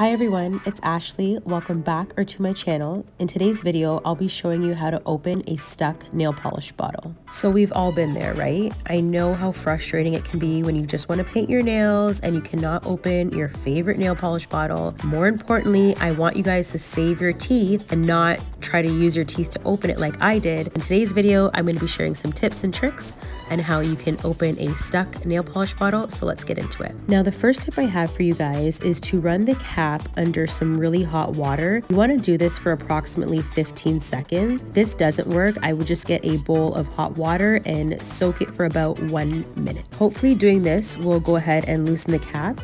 Hi everyone, it's Ashley. Welcome back to my channel. In today's video, I'll be showing you how to open a stuck nail polish bottle. So we've all been there, right? I know how frustrating it can be when you just want to paint your nails and you cannot open your favorite nail polish bottle. More importantly, I want you guys to save your teeth and not try to use your teeth to open it like I did. In today's video, I'm going to be sharing some tips and tricks on how you can open a stuck nail polish bottle. So let's get into it. Now, the first tip I have for you guys is to run the cap under some really hot water. You want to do this for approximately 15 seconds. If this doesn't work, I would just get a bowl of hot water and soak it for about 1 minute. Hopefully doing this will go ahead and loosen the cap.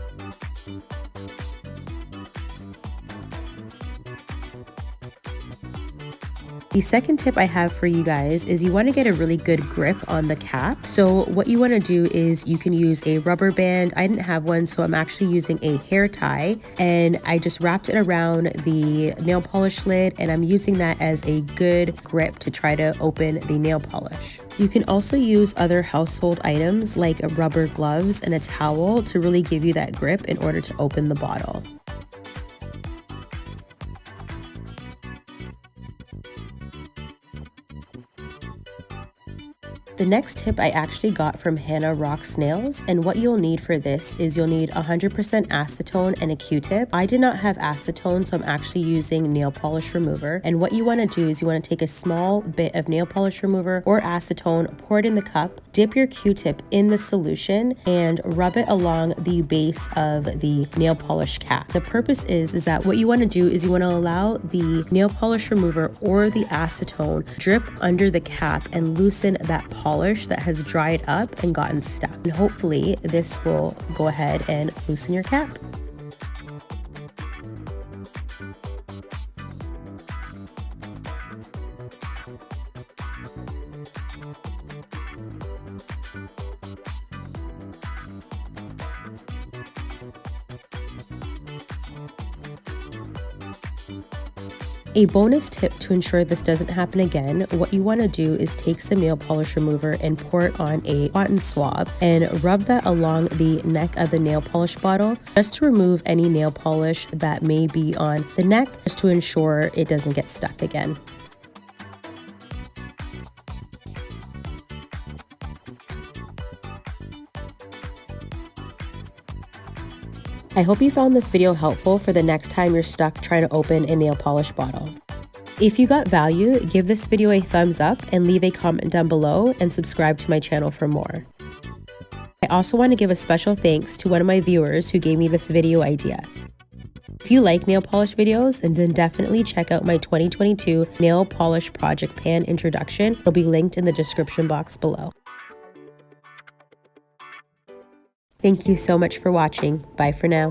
The second tip I have for you guys is you want to get a really good grip on the cap. So what you want to do is you can use a rubber band. I didn't have one, so I'm actually using a hair tie, and I just wrapped it around the nail polish lid, and I'm using that as a good grip to try to open the nail polish. You can also use other household items like rubber gloves and a towel to really give you that grip in order to open the bottle. The next tip I actually got from Hannah Rocks Nails, and what you'll need for this is you'll need 100% acetone and a Q-tip. I did not have acetone, so I'm actually using nail polish remover. And what you want to do is you want to take a small bit of nail polish remover or acetone, pour it in the cup, dip your Q-tip in the solution, and rub it along the base of the nail polish cap. The purpose is that what you want to do is you want to allow the nail polish remover or the acetone drip under the cap and loosen that polish that has dried up and gotten stuck. And hopefully this will go ahead and loosen your cap. A bonus tip to ensure this doesn't happen again, what you want to do is take some nail polish remover and pour it on a cotton swab and rub that along the neck of the nail polish bottle just to remove any nail polish that may be on the neck, just to ensure it doesn't get stuck again. I hope you found this video helpful for the next time you're stuck trying to open a nail polish bottle. If you got value, give this video a thumbs up and leave a comment down below and subscribe to my channel for more. I also want to give a special thanks to one of my viewers who gave me this video idea. If you like nail polish videos, then definitely check out my 2022 nail polish project pan introduction. It'll be linked in the description box below. Thank you so much for watching. Bye for now.